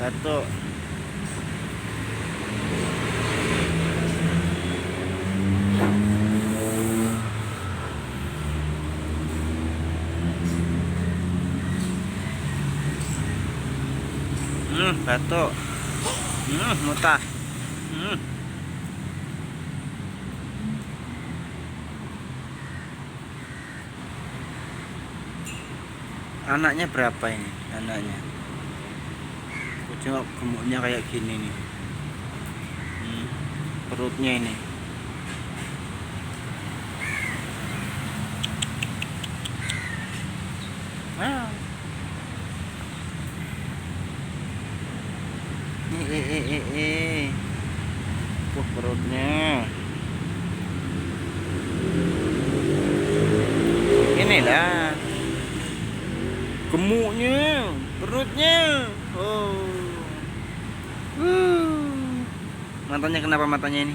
batuk. Batuk. Muntah. Anaknya berapa ini? Anaknya. Coba gemuknya kayak gini nih. Perutnya ini. Wow. Perutnya. Inilah gemuknya, perutnya. Oh. Matanya kenapa matanya ini?